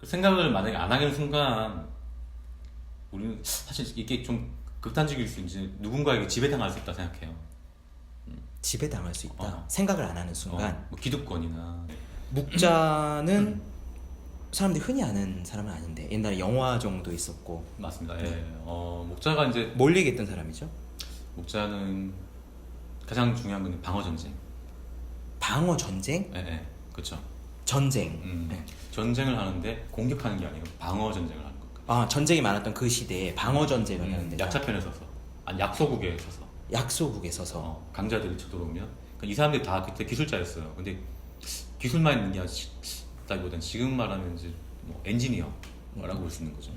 그 생각을 만약에 안 하는 순간 우리는 사실 이게 좀 극단적일 수 있지 누군가에게 지배당할 수 있다 생각해요. 지배당할 수 있다. 생각을 안 하는 순간. 뭐 기득권이나 묵자는 사람들이 흔히 아는 사람은 아닌데 옛날에 영화 정도 있었고. 맞습니다. 예. 목자가 이제 뭘 얘기했던 사람이죠? 목자는 가장 중요한 건 방어 전쟁. 방어 전쟁? 예, 예. 그렇죠. 전쟁. 네. 전쟁을 하는데 공격하는 게 아니고 방어 전쟁을 하는 거예요. 아, 전쟁이 많았던 그 시대에 방어 전쟁을 하는데 약자편에 서서, 아니 약소국에 서서, 약소국에 서서 강자들이 쳐들어오면 그러니까 이 사람들이 다 그때 기술자였어요. 근데 기술만 있는 게 아니라기보다는 지금 말하면 이제 뭐 엔지니어라고 볼 수 있는 거죠.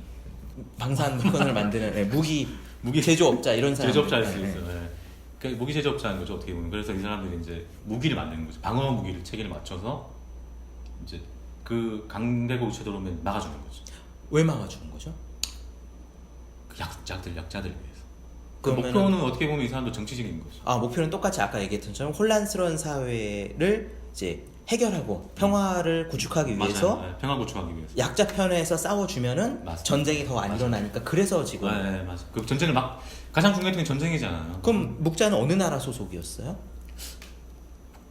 방산건을 만드는 네, 무기 제조업자 이런 사람. 제조업자일 수 있어요. 예. 그러니까 무기 제조업자인 거죠 어떻게 보면. 그래서 이 사람들이 이제 무기를 만드는 거죠. 방어 무기를 체계를 맞춰서 이제 그 강대국이 쳐들어오면 막아주는 거죠. 왜 막아주는 거죠? 그 약자들 위해서. 그 그러면은- 목표는 어떻게 보면 이 사람도 정치적인 거죠. 아, 목표는 똑같이 아까 얘기했던 것처럼 혼란스러운 사회를 이제 해결하고 평화를 구축하기 위해서 맞아요. 예, 평화 구축하기 위해서. 약자 편에서 싸워주면은 맞습니다. 전쟁이 더 안 맞아요. 일어나니까 그래서 지금. 네, 맞아. 그 전쟁을 막 가장 중요한 게 전쟁이잖아요. 그럼 묵자는 어느 나라 소속이었어요?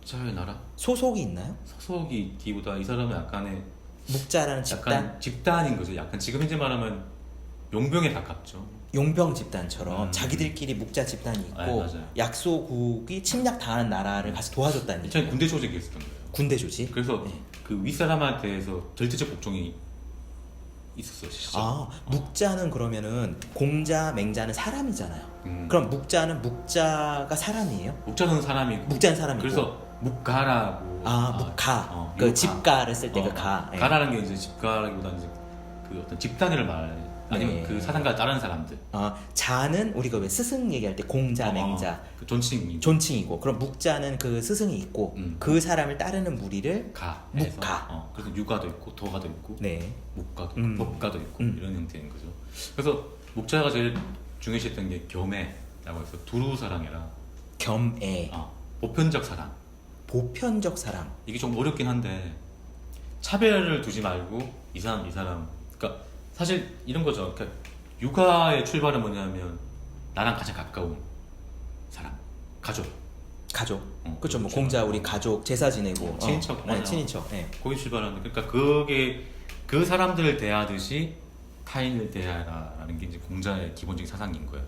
자의 나라 소속이 있나요? 소속이기보다 이 사람은 약간의 묵자라는 집단? 약간 집단인 거죠. 약간 지금 현재 말하면 용병에 가깝죠. 용병 집단처럼 자기들끼리 묵자 집단이 있고 네, 맞아요. 약소국이 침략 당하는 나라를 가서 도와줬다는 이전에 얘기예요. 군대 조직이 있었던 거예요. 군대 조직? 그래서 네. 그 윗사람한테서 절대적 복종이 있었어요. 진짜. 아, 묵자는 그러면은 공자, 맹자는 사람이잖아요. 음. 그럼 묵자는 묵자가 사람이에요? 목자는 사람이고 묵자는 사람이고. 그래서 묵가라고 묵가. 그 요 집가를 쓸 때 그 가. 예. 가라는 게 이제 집가라기보다는 이제 그 어떤 집단을 말 아니면 네. 그 사상가를 따르는 사람들 자는 우리가 왜 스승 얘기할 때 공자, 맹자 그 존칭이 존칭이고, 그럼 묵자는 그 스승이 있고 그 사람을 따르는 무리를 가 묵가. 그래서 유가도 있고 도가도 있고 네. 묵가도 있고 법가도 있고 이런 형태인 거죠. 그래서 목자가 제일 중요시했던 게 겸해라고 해서 두루 사랑이라 겸애. 보편적 사랑. 보편적 사랑. 이게 좀 어렵긴 한데 차별을 두지 말고 이 사람 그러니까 사실 이런 거죠. 그러니까 육아의 출발은 뭐냐면 나랑 가장 가까운 사람, 가족. 그렇죠. 뭐 그렇죠. 공자 우리 가족 제사 지내고 친인척, 네, 맞아. 친인척. 네. 거기 출발하는데 그러니까 그게 그 사람들을 대하듯이 타인을 대하라라는 게 이제 공자의 기본적인 사상인 거예요.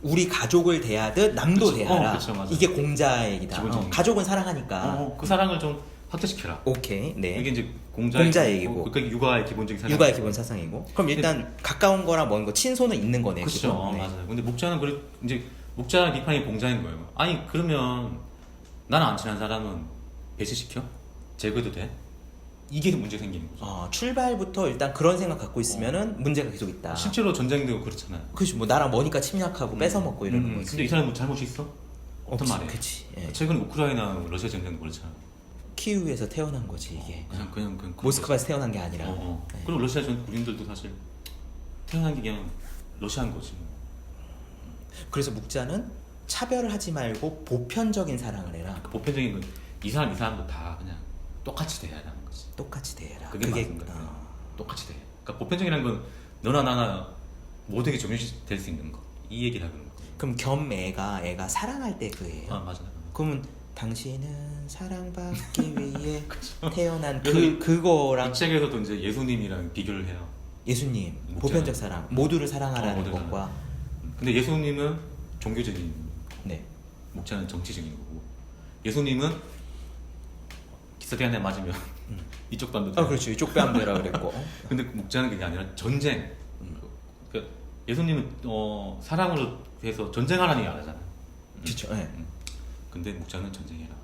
우리 가족을 대하듯 남도 그쵸. 대하라. 그쵸, 맞아. 이게 공자의 얘기다. 기본적인 가족은 사랑하니까. 그 사랑을 좀 확대시켜라. 오케이. 네. 이게 이제 공자의 얘기고. 그러니까 육아의 기본적인 사상. 육아의 기본 사상이고. 그럼 일단 가까운 거랑 먼 거 친소는 있는 거네요. 그렇죠. 기본. 네. 맞아요. 근데 목자는 그래 이제 목자 비판이 공자인 거예요. 아니 그러면 나는 안 친한 사람은 배제시켜? 제거도 돼? 이게 문제 생기는 거죠. 출발부터 일단 그런 생각 갖고 있으면은 문제가 계속 있다. 실제로 전쟁도 그렇잖아요. 그렇지. 뭐 나랑 머니까 침략하고 뺏어 먹고 이러는 거지. 근데 이 사람 뭐 잘못이 있어? 어떤 없지, 말이에요? 그치. 예. 최근 우크라이나 러시아 전쟁도 그렇잖아. 키우에서 태어난 거지 이게. 그냥 모스크바에서 태어난 게 아니라. 네. 그리고 러시아 전 군인들도 사실 태어난 게 그냥 러시아인 거지. 그래서 묵자는 차별을 하지 말고 보편적인 사랑을 해라. 그 보편적인 건 이 사람도 다 그냥 똑같이 대하라는 거지. 똑같이 대해라. 그게 맞는 거야. 똑같이 대. 그러니까 보편적이라는 건 너나 나나 모두에게 적용될 수 있는 거. 이 얘기를 하는 거. 그럼 겸애가 애가 사랑할 때 그예요. 맞아. 그러면 당신은 사랑받기 위해 태어난 그래서 그거랑 이 책에서도 이제 예수님이랑 비교를 해요. 예수님 묵자. 보편적 사랑 모두를 사랑하라는 모두를 것과 근데 예수님은 종교적인, 네. 목자는 정치적인 거고. 예수님은 기사대 한대 맞으면 이쪽도 안 되고. 그렇죠. 이쪽 뺨 되라 그랬고. 근데 목자는 그게 아니라 전쟁. 그러니까 예수님은 사랑으로 해서 전쟁하라는 얘기 안 하잖아요. 그렇죠. 네. 근데 목자는 전쟁해라.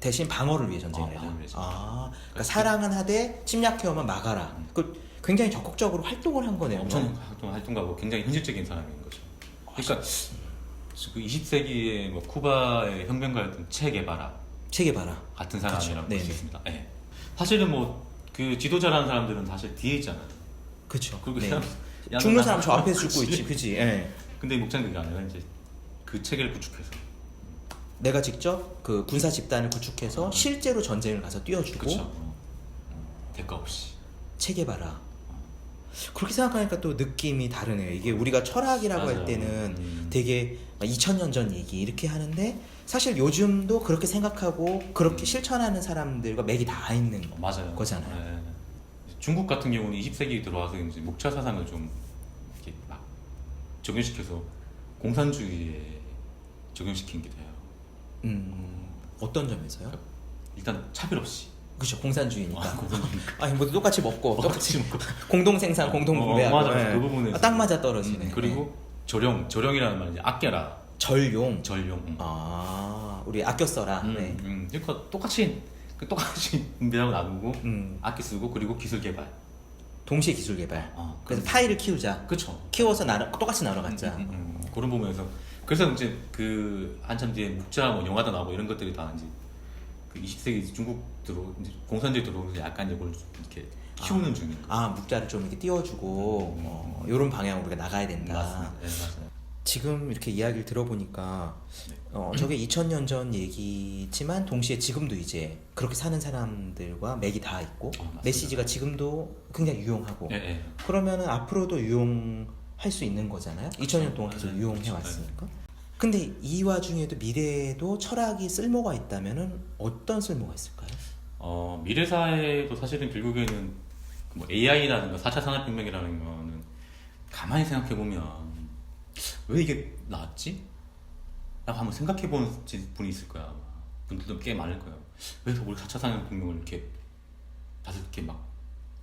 대신 방어를 위해 전쟁을 해라. 방어를 위해서. 그러니까 사랑은 하되 침략해오면 막아라. 그 굉장히 적극적으로 활동을 한 거네요. 엄청 활동가고 굉장히 현실적인 사람인 거죠. 그러니까 그 20세기에 뭐 쿠바의 혁명가였던 체 게바라 체계바라. 같은 사람이라고 볼 수 네네. 있습니다. 네. 사실은 뭐 그 지도자라는 사람들은 사실 뒤에 있잖아요. 그렇죠. 그리고 네. 그냥 죽는 사람 저 앞에서 죽고 그치. 있지, 그지? 예. 근데 목자는 그게 아니라 이제 그 체계를 구축해서 내가 직접 그 군사 집단을 구축해서 실제로 전쟁을 가서 뛰어주고 그렇죠. 대가 없이 체계바라. 그렇게 생각하니까 또 느낌이 다르네요. 이게 우리가 철학이라고 맞아요. 할 때는 되게 2000년 전 얘기 이렇게 하는데 사실 요즘도 그렇게 생각하고 그렇게 실천하는 사람들과 맥이 다 있는 맞아요. 거잖아요. 네. 중국 같은 경우는 20세기 들어와서 이제 목차 사상을 좀 이렇게 막 적용시켜서 공산주의에 적용시킨 게 돼요. 어떤 점에서요? 일단 차별 없이. 그렇죠. 공산주의니까. 공산주의니까. 아니 뭐 똑같이 먹고 똑같이 먹고. 공동 생산, 공동 구매하고. 맞아. 예. 그 부분에서. 딱 맞아 떨어지네. 그리고 절용이라는 말이 아껴라. 절용. 절용. 아, 우리 아껴 써라. 네. 그러니까 똑같이 분배하고 나누고 음. 아껴 쓰고 그리고 기술 개발. 동시에 기술 개발. 어, 그래서 파이를 키우자. 그렇죠. 키워서 똑같이 나눠갖자. 그런 부분에서 그래서 이제 그 한참 뒤에 묵자 뭐 영화도 나오고 이런 것들이 다 이제 그 20세기 중국 이제 공산주의 들어오면서 약간 이걸 이렇게 키우는 중인 거예요. 아, 묵자를 좀 이렇게 띄워주고 이런 방향으로 우리가 나가야 된다. 맞습니다. 네, 맞아요. 지금 이렇게 이야기를 들어보니까 네. 저게 2000년 전 얘기지만 동시에 지금도 이제 그렇게 사는 사람들과 맥이 다 있고 맞습니다. 메시지가 지금도 굉장히 유용하고 네, 네. 그러면은 앞으로도 유용할 수 있는 거잖아요. 2000년 동안 계속 네, 유용해 그렇죠. 왔으니까. 근데 이 와중에도 미래에도 철학이 쓸모가 있다면은 어떤 쓸모가 있을까요? 미래 사회도 사실은 결국에는 뭐 AI라든가 4차 산업혁명이라는 거는 가만히 생각해 보면 왜 이게 나왔지? 라고 한번 생각해 보는 분이 있을 거야. 아마. 분들도 꽤 많을 거예요. 왜 우리 4차 산업혁명을 이렇게 다들 이렇게 막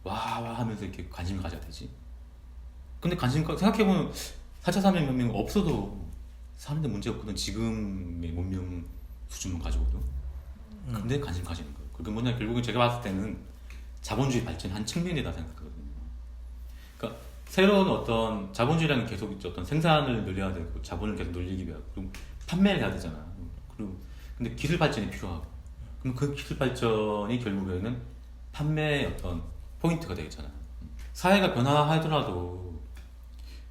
와 하면서 이렇게 관심을 가져야 되지? 근데 생각해 보면 4차 산업혁명 없어도 사는데 문제 없거든. 지금의 문명 수준만 가지고도. 근데 관심 가지는 거예요. 그게 뭐냐, 결국은 제가 봤을 때는 자본주의 발전의 한 측면이다 생각하거든요. 그러니까 새로운 어떤 자본주의라는 게 계속 어떤 생산을 늘려야 되고 자본을 계속 늘리기 위하고 그리고 판매를 해야 되잖아. 그리고 근데 기술 발전이 필요하고 그럼 그 기술 발전이 결국에는 판매의 어떤 포인트가 되겠잖아. 사회가 변화하더라도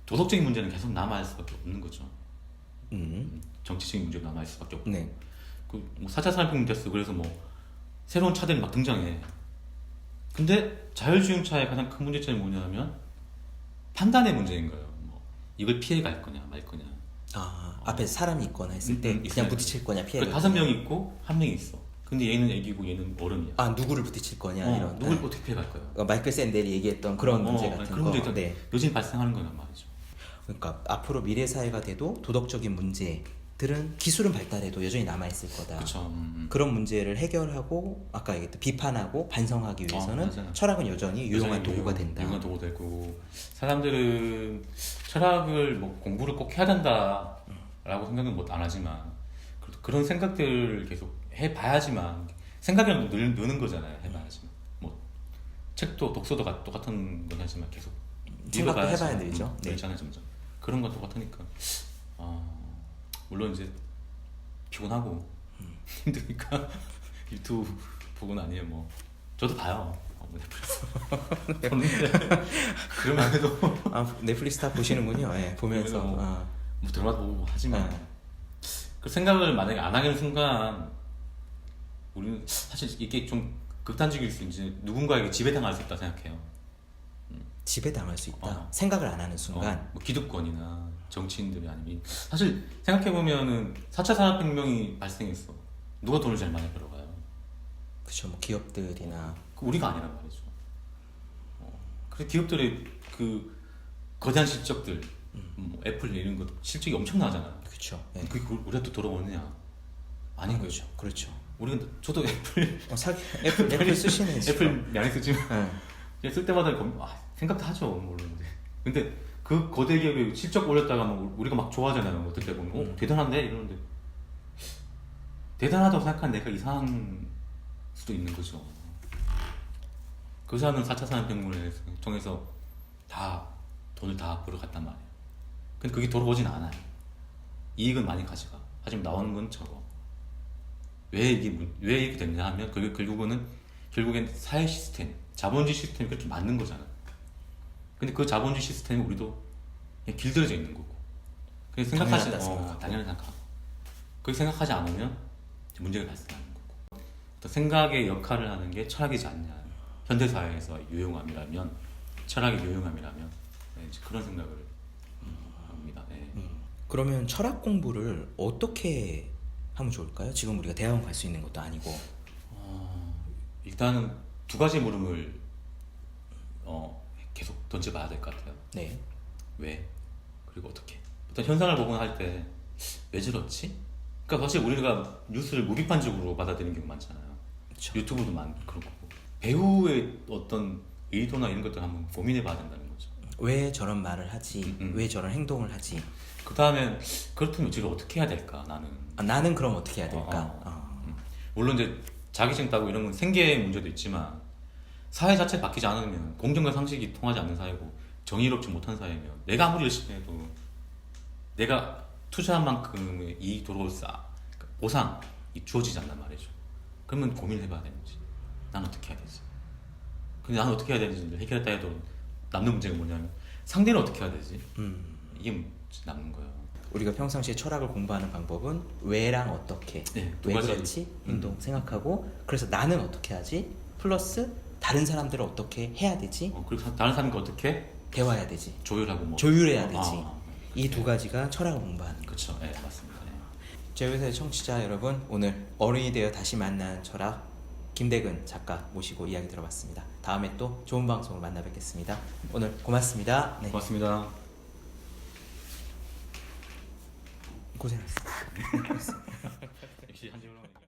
도덕적인 문제는 계속 남아있을 수밖에 없는 거죠. 정치적인 문제가 남아있을 수밖에 없고. 네. 뭐 4차 산업혁명 됐어. 그래서 뭐 새로운 차들이 막 등장해. 근데 자율주행차의 가장 큰 문제점이 뭐냐면 판단의 문제인 거예요. 뭐 이걸 피해 갈 거냐 말 거냐. 아, 앞에 사람이 있거나 했을 때 그냥 부딪힐 거냐 피해. 그 5명이 있고 1명이 있어. 근데 얘는 애기고 얘는 어른이야. 아, 누구를 부딪힐 거냐 이런. 누굴 어떻게 피해 갈 거야. 마이클 샌델이 얘기했던 그런 문제 같은 그런 거. 문제가 네. 요즘 발생하는 거란 말이죠. 그러니까 앞으로 미래 사회가 돼도 도덕적인 문제들은 기술은 발달해도 여전히 남아 있을 거다. 그렇죠. 그런 문제를 해결하고 아까 얘기했던 비판하고 반성하기 위해서는 맞아요. 철학은 여전히 유용한 도구가 된다. 유용한 도구가 되고 사람들은 철학을 뭐 공부를 꼭 해야 된다라고 생각은 못 안 하지만 그래도 그런 생각들을 계속 해봐야지만 생각이 느는 거잖아요. 해봐야지만 뭐 책도 독서도 똑같은 건 하지만 계속 생각도 읽어봐야지. 해봐야 되죠. 네. 그렇잖아요, 점점. 그런 건 똑같으니까. 물론 이제 피곤하고 힘드니까 유튜브 보고는 아니에요. 뭐 저도 봐요. 넷플릭스 보는데 그러면 해도 아, 넷플릭스 다 보시는군요. 네, 보면서. 뭐 드라마도 보고 하지만 네. 그 생각을 만약에 안 하는 순간 우리는 사실 이게 좀 극단적일 수 있지 누군가에게 지배당할 수 있다 생각해요. 지배당할 수 있다. 생각을 안 하는 순간. 뭐 기득권이나 정치인들이 아니면 사실 생각해 보면은 4차 산업혁명이 발생했어. 누가 돈을 제일 많이 벌어가요? 그렇죠. 뭐 기업들이나 우리가 아니란 말이죠. 그래서 기업들의 그 거대한 실적들, 뭐 애플 이런 것 실적이 엄청나잖아요. 그렇죠. 네. 그게 우리한테 돌아오느냐? 아닌 거죠. 그렇죠. 우리가 저도 애플 애플 쓰시는 애플 많이 쓰지만 네. 그냥 쓸 때마다 생각도 하죠. 물론. 근데 그 거대 기업이 실적 올렸다가 뭐 우리가 막 좋아하잖아요. 어떨 때 보면 대단한데 이러는데 대단하다고 생각한 내가 이상한 수도 있는 거죠. 그 사람은 4차 산업혁명을 통해서 다 돈을 다 벌어갔단 말이에요. 근데 그게 돌아오진 않아요. 이익은 많이 가져가. 하지만 나오는 건 적어. 왜 이렇게 됐냐 하면 그게 결국엔 사회 시스템, 자본주의 시스템이 그렇게 맞는 거잖아. 근데 그 자본주의 시스템이 우리도 그냥 길들여져 있는 거고. 그냥 당연히 생각하고. 그렇게 생각하지 않으면 문제가 발생하는 거고. 또 생각의 역할을 하는 게 철학이지 않냐. 현대 사회에서 유용함이라면 철학의 유용함이라면 네, 이제 그런 생각을 합니다. 네. 그러면 철학 공부를 어떻게 하면 좋을까요? 지금 우리가 대학원 갈 수 있는 것도 아니고. 일단은 두 가지 물음을 계속 던져봐야 될 것 같아요. 네. 왜? 그리고 어떻게? 어떤 현상을 보거나 할 때 왜 저렇지? 그러니까 사실 우리가 뉴스를 무비판적으로 받아들이는 경우 많잖아요. 그렇죠. 유튜브도 많고 그렇고 배우의 어떤 의도나 이런 것들 한번 고민해봐야 된다는 거죠. 왜 저런 말을 하지? 왜 저런 행동을 하지? 그 다음엔 그렇다면 저를 어떻게 해야 될까? 나는 나는 그럼 어떻게 해야 될까? 물론 이제 자기증 따고 이런 건 생계의 문제도 있지만 사회 자체 바뀌지 않으면 공정과 상식이 통하지 않는 사회고 정의롭지 못한 사회면 내가 아무리 열심히 해도 내가 투자한 만큼의 이익 돌아올 보상이 주어지지 않단 말이죠. 그러면 고민을 해봐야 되는 거지. 난 어떻게 해야 되지? 근데 나는 어떻게 해야 되는지 해결했다 해도 남는 문제가 뭐냐면 상대는 어떻게 해야 되지? 이게 남는 거예요. 우리가 평상시에 철학을 공부하는 방법은 왜랑 어떻게, 네, 두 왜 가지. 그렇지 행동 생각하고, 그래서 나는 어떻게 하지? 플러스 다른 사람들은 어떻게 해야 되지? 그리고 다른 사람과 어떻게 대화해야 되지. 조율하고 뭐 조율해야 되지. 이 두 가지가 철학을 공부하는 거죠. 그렇죠. 네, 맞습니다. 네. 제외사의 청취자 여러분, 오늘 어른이 되어 다시 만나는 철학 김대근 작가 모시고 이야기 들어봤습니다. 다음에 또 좋은 방송을 만나 뵙겠습니다. 오늘 고맙습니다. 네. 고맙습니다. 고생하셨습니다. 역시 한지훈